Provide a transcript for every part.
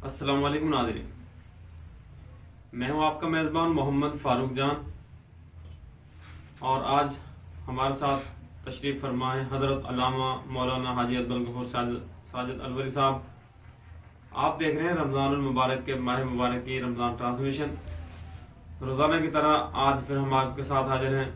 السلام علیکم ناظرین، میں ہوں آپ کا میزبان محمد فاروق جان، اور آج ہمارے ساتھ تشریف فرما ہے حضرت علامہ مولانا حاجی عبدالغفور ساجد الوری صاحب۔ آپ دیکھ رہے ہیں رمضان المبارک کے ماہ مبارک کی رمضان ٹرانسمیشن۔ روزانہ کی طرح آج پھر ہم آپ کے ساتھ حاضر ہیں۔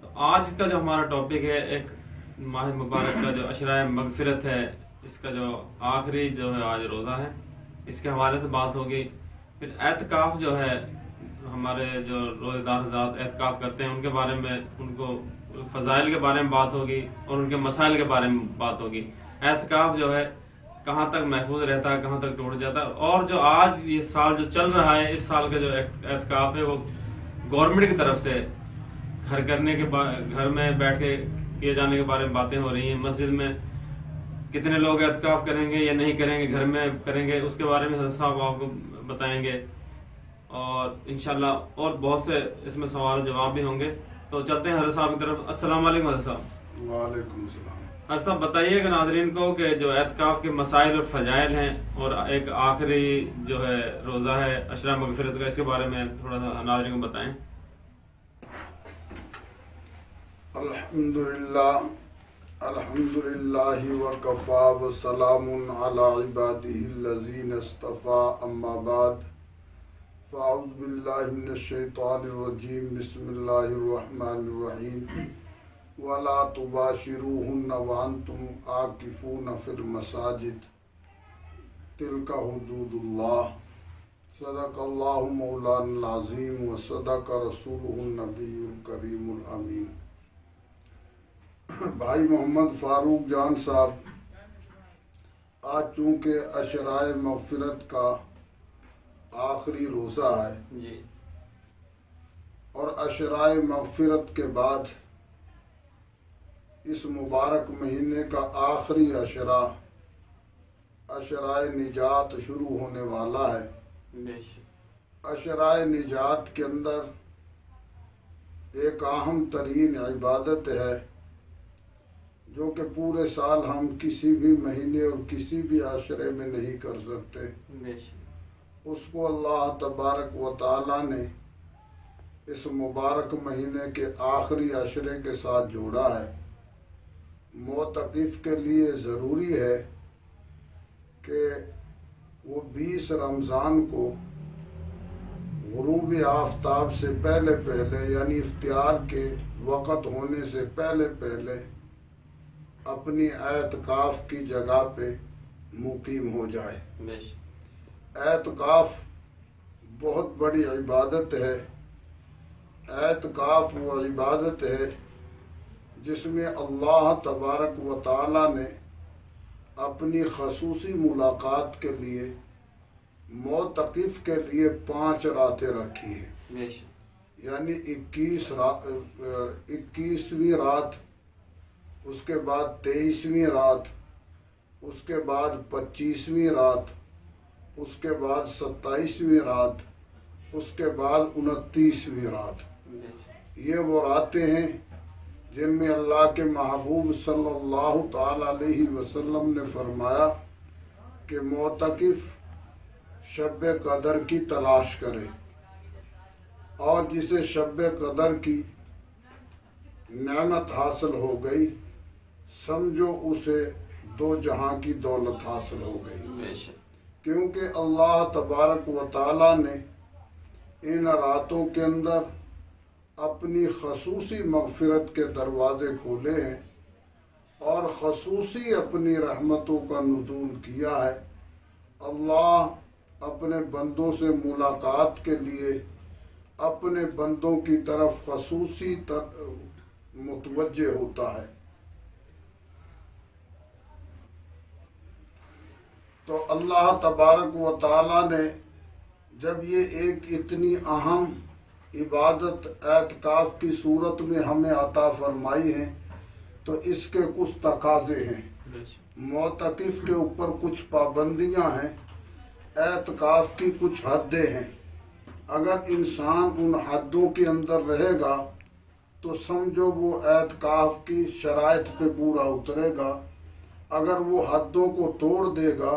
تو آج کا جو ہمارا ٹاپک ہے، ایک ماہ مبارک کا جو عشرۂ مغفرت ہے، اس کا جو آخری جو ہے آج روزہ ہے، اس کے حوالے سے بات ہوگی۔ پھر اعتکاف جو ہے، ہمارے جو روزہ دار حضرات اعتکاف کرتے ہیں ان کے بارے میں، ان کو فضائل کے بارے میں بات ہوگی اور ان کے مسائل کے بارے میں بات ہوگی۔ اعتکاف جو ہے کہاں تک محفوظ رہتا ہے، کہاں تک ٹوٹ جاتا ہے، اور جو آج یہ سال جو چل رہا ہے، اس سال کا جو اعتکاف ہے وہ گورنمنٹ کی طرف سے گھر میں بیٹھ کے کیے جانے کے بارے میں باتیں ہو رہی ہیں۔ مسجد میں کتنے لوگ اعتکاف کریں گے یا نہیں کریں گے، گھر میں کریں گے، اس کے بارے میں حضرت صاحب آپ کو بتائیں گے، اور انشاءاللہ اور بہت سے اس میں سوال جواب بھی ہوں گے۔ تو چلتے ہیں حضرت صاحب کی طرف۔ السلام علیکم حضرت صاحب۔ وعلیکم السلام۔ حضرت صاحب بتائیے گا ناظرین کو کہ جو اعتکاف کے مسائل اور فضائل ہیں، اور ایک آخری جو ہے روزہ ہے عشرہ مغفرت کا، اس کے بارے میں تھوڑا سا ناظرین کو بتائیں۔ الحمدللہ وکفا وسلام علی عبادہ الذین اصطفى، اما بعد فاعوذ باللہ من الشیطان الرجیم، بسم اللہ الرحمن الرحیم۔ ولا تباشروہن وانتم عاکفون فی المساجد تلک حدود اللہ، صدق اللہ مولانا العظیم وصدق رسولہ النبی الکریم الامین۔ بھائی محمد فاروق جان صاحب، آج چونکہ عشرۂ مغفرت کا آخری روزہ ہے، جی، اور عشرۂ مغفرت کے بعد اس مبارک مہینے کا آخری عشرہ، عشرۂ نجات شروع ہونے والا ہے۔ عشرۂ نجات کے اندر ایک اہم ترین عبادت ہے جو کہ پورے سال ہم کسی بھی مہینے اور کسی بھی عشرے میں نہیں کر سکتے۔ اس کو اللہ تبارک و تعالیٰ نے اس مبارک مہینے کے آخری عشرے کے ساتھ جوڑا ہے۔ معتکف کے لیے ضروری ہے کہ وہ 20 رمضان کو غروب آفتاب سے پہلے یعنی افطار کے وقت ہونے سے پہلے اپنی اعتکاف کی جگہ پہ مقیم ہو جائے۔ اعتکاف بہت بڑی عبادت ہے۔ اعتکاف وہ عبادت ہے جس میں اللہ تبارک و تعالیٰ نے اپنی خصوصی ملاقات کے لیے معتکف کے لیے 5 راتیں رکھی ہیں، یعنی 21ویں رات، اس کے بعد 23ویں رات، اس کے بعد 25ویں رات، اس کے بعد 27ویں رات، اس کے بعد 29ویں رات۔ یہ وہ راتیں ہیں جن میں اللہ کے محبوب صلی اللہ تعالی علیہ وسلم نے فرمایا کہ معتکف شب قدر کی تلاش کرے، اور جسے شب قدر کی نعمت حاصل ہو گئی، سمجھو اسے 2 جہاں کی دولت حاصل ہو گئی، کیونکہ اللہ تبارک و تعالیٰ نے ان راتوں کے اندر اپنی خصوصی مغفرت کے دروازے کھولے ہیں اور خصوصی اپنی رحمتوں کا نزول کیا ہے۔ اللہ اپنے بندوں سے ملاقات کے لیے اپنے بندوں کی طرف خصوصی متوجہ ہوتا ہے۔ تو اللہ تبارک و تعالیٰ نے جب یہ ایک اتنی اہم عبادت اعتکاف کی صورت میں ہمیں عطا فرمائی ہے، تو اس کے کچھ تقاضے ہیں۔ معتکف کے اوپر کچھ پابندیاں ہیں، اعتکاف کی کچھ حدیں ہیں۔ اگر انسان ان حدوں کے اندر رہے گا تو سمجھو وہ اعتکاف کی شرائط پہ پورا اترے گا۔ اگر وہ حدوں کو توڑ دے گا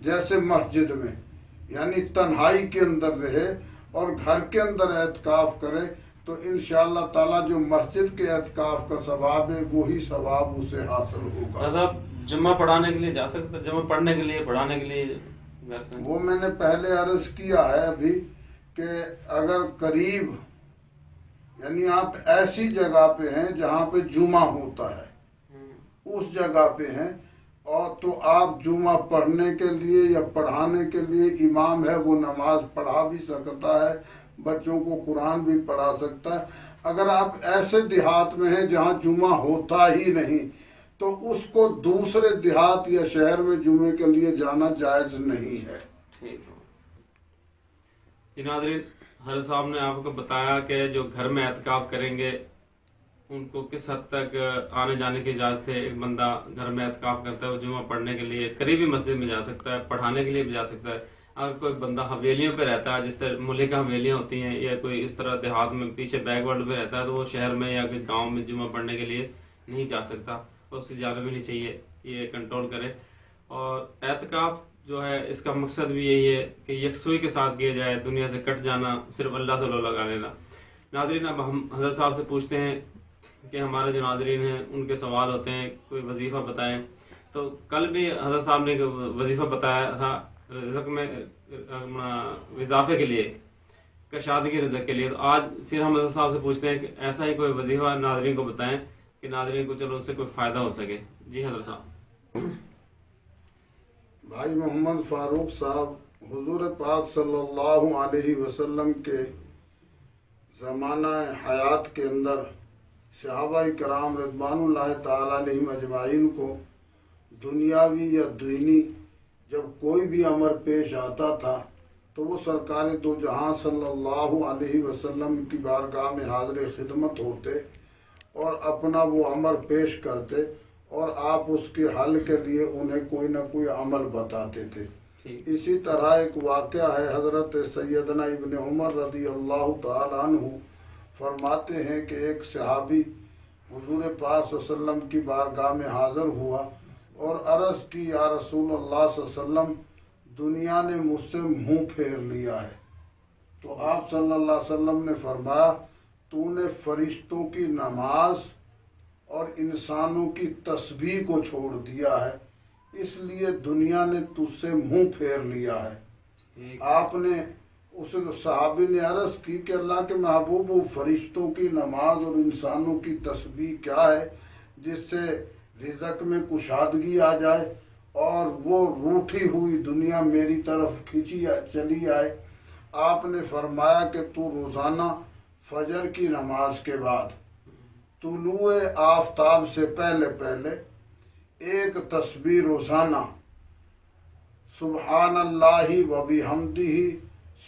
جیسے مسجد میں، یعنی تنہائی کے اندر رہے اور گھر کے اندر اعتکاف کرے تو انشاءاللہ تعالیٰ جو مسجد کے اعتکاف کا ثواب ہے وہی ثواب اسے حاصل ہوگا۔ جمعہ پڑھانے کے لیے جا سکتا ہے، جمعہ پڑھنے کے لیے پڑھانے کے لیے گھر سے؟ وہ میں نے پہلے عرض کیا ہے ابھی کہ اگر قریب یعنی آپ ایسی جگہ پہ ہیں جہاں پہ جمعہ ہوتا ہے، اس جگہ پہ ہیں اور تو آپ جمعہ پڑھنے کے لیے یا پڑھانے کے لیے امام ہے، وہ نماز پڑھا بھی سکتا ہے، بچوں کو قرآن بھی پڑھا سکتا ہے۔ اگر آپ ایسے دیہات میں ہیں جہاں جمعہ ہوتا ہی نہیں تو اس کو دوسرے دیہات یا شہر میں جمعے کے لیے جانا جائز نہیں ہے۔ ٹھیک ہے جی ناظرین، حضرت صاحب نے آپ کو بتایا کہ جو گھر میں اعتکاف کریں گے ان کو کس حد تک آنے جانے کی اجازت ہے۔ ایک بندہ گھر میں اعتکاف کرتا ہے وہ جمعہ پڑھنے کے لیے قریبی مسجد میں جا سکتا ہے، پڑھانے کے لیے بھی جا سکتا ہے۔ اگر کوئی بندہ حویلیوں پہ رہتا ہے، جس طرح ملک حویلیاں ہوتی ہیں، یا کوئی اس طرح دیہات میں پیچھے بیک ورڈ میں رہتا ہے تو وہ شہر میں یا کوئی گاؤں میں جمعہ پڑھنے کے لیے نہیں جا سکتا، اور اسے جانا بھی نہیں چاہیے، یہ کنٹرول کرے۔ اور اعتکاف جو ہے اس کا مقصد بھی یہی ہے کہ یکسوئی کے ساتھ کیا جائے، دنیا سے کٹ جانا، صرف اللہ سے لو لگا لینا۔ ناظرین، اب ہم حضرت صاحب سے پوچھتے ہیں کہ ہمارے جو ناظرین ہیں ان کے سوال ہوتے ہیں، کوئی وظیفہ بتائیں۔ تو کل بھی حضرت صاحب نے ایک وظیفہ بتایا تھا رزق میں اضافے کے لیے، کشادگی رزق کے لیے۔ تو آج پھر ہم حضرت صاحب سے پوچھتے ہیں کہ ایسا ہی کوئی وظیفہ ناظرین کو بتائیں کہ ناظرین کو چلو اس سے کوئی فائدہ ہو سکے۔ جی حضرت صاحب۔ بھائی محمد فاروق صاحب حضور پاک صلی اللہ علیہ وسلم کے زمانہ حیات کے اندر صحابہ کرام رضوان اللہ تعالی علیہم اجمعین کو دنیاوی یا دینی جب کوئی بھی امر پیش آتا تھا تو وہ سرکار دو جہاں صلی اللہ علیہ وسلم کی بارگاہ میں حاضر خدمت ہوتے اور اپنا وہ امر پیش کرتے اور آپ اس کے حل کے لیے انہیں کوئی نہ کوئی عمل بتاتے تھے۔ اسی طرح ایک واقعہ ہے، حضرت سیدنا ابن عمر رضی اللہ تعالیٰ عنہ فرماتے ہیں کہ ایک صحابی حضور پاک صلی اللہ علیہ وسلم کی بارگاہ میں حاضر ہوا اور عرض کی، یا رسول اللہ صلی اللہ علیہ وسلم، دنیا نے مجھ سے منہ پھیر لیا ہے۔ تو آپ صلی اللہ علیہ وسلم نے فرمایا، تو نے فرشتوں کی نماز اور انسانوں کی تسبیح کو چھوڑ دیا ہے، اس لیے دنیا نے تجھ سے منہ پھیر لیا ہے۔ آپ نے اس صحابی نے عرض کی کہ اللہ کے محبوب، وہ فرشتوں کی نماز اور انسانوں کی تسبیح کیا ہے جس سے رزق میں کشادگی آ جائے اور وہ روٹھی ہوئی دنیا میری طرف کھینچی چلی آئے؟ آپ نے فرمایا کہ تو روزانہ فجر کی نماز کے بعد طلوع آفتاب سے پہلے پہلے ایک تسبیح روزانہ سبحان اللہ و بحمدہ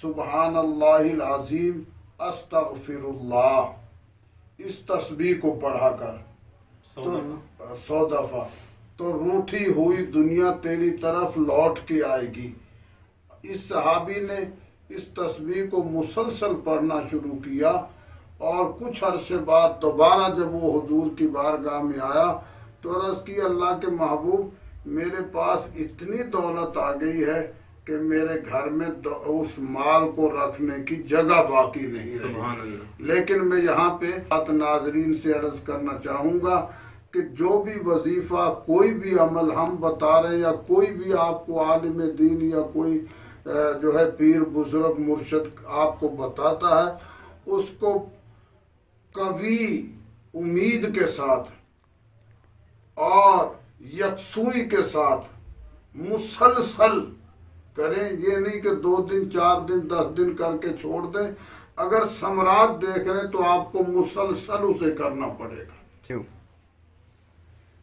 سبحان اللہ العظیم استغفر اللہ، اس تسبیح کو پڑھا کر 100 دفعہ تو روٹھی ہوئی دنیا تیری طرف لوٹ کے آئے گی۔ اس صحابی نے اس تسبیح کو مسلسل پڑھنا شروع کیا اور کچھ عرصے بعد دوبارہ جب وہ حضور کی بارگاہ میں آیا تو عرض کی، اللہ کے محبوب، میرے پاس اتنی دولت آ گئی ہے کہ میرے گھر میں اس مال کو رکھنے کی جگہ باقی نہیں رہی۔ لیکن میں یہاں پہ ناظرین سے عرض کرنا چاہوں گا کہ جو بھی وظیفہ، کوئی بھی عمل ہم بتا رہے یا کوئی بھی آپ کو عالم دین یا کوئی جو ہے پیر بزرگ مرشد آپ کو بتاتا ہے، اس کو قوی امید کے ساتھ اور یکسوئی کے ساتھ مسلسل کریں۔ یہ نہیں کہ 2 دن 4 دن 10 دن کر کے چھوڑ دیں، اگر ثمرات دیکھ رہے تو آپ کو مسلسل اسے کرنا پڑے گا۔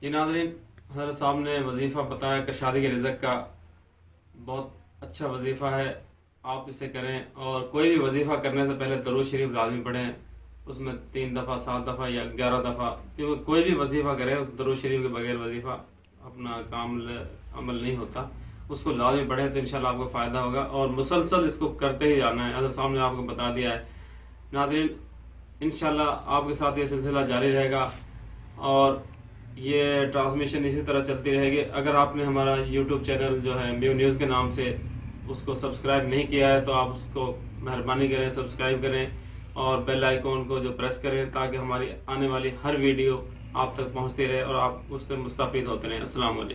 جی ناظرین، حضرت صاحب نے وظیفہ بتایا کشادگی رزق کا، بہت اچھا وظیفہ ہے، آپ اسے کریں۔ اور کوئی بھی وظیفہ کرنے سے پہلے درود شریف لازمی پڑھیں، اس میں 3 دفعہ 7 دفعہ یا 11 دفعہ، کیونکہ کوئی بھی وظیفہ کرے درود شریف کے بغیر وظیفہ اپنا کامل عمل نہیں ہوتا، اس کو لازمی پڑھیں تو انشاءاللہ آپ کو فائدہ ہوگا، اور مسلسل اس کو کرتے ہی جانا ہے۔ حضرت صاحب نے آپ کو بتا دیا ہے۔ ناظرین، انشاءاللہ آپ کے ساتھ یہ سلسلہ جاری رہے گا، اور یہ ٹرانسمیشن اسی طرح چلتی رہے گی. اگر آپ نے ہمارا یوٹیوب چینل جو ہے میو نیوز کے نام سے اس کو سبسکرائب نہیں کیا ہے تو آپ اس کو مہربانی کریں سبسکرائب کریں اور بیل آئیکن کو جو پریس کریں تاکہ ہماری آنے والی ہر ویڈیو آپ تک پہنچتی رہے اور آپ اس سے مستفید ہوتے رہیں. السلام علیکم.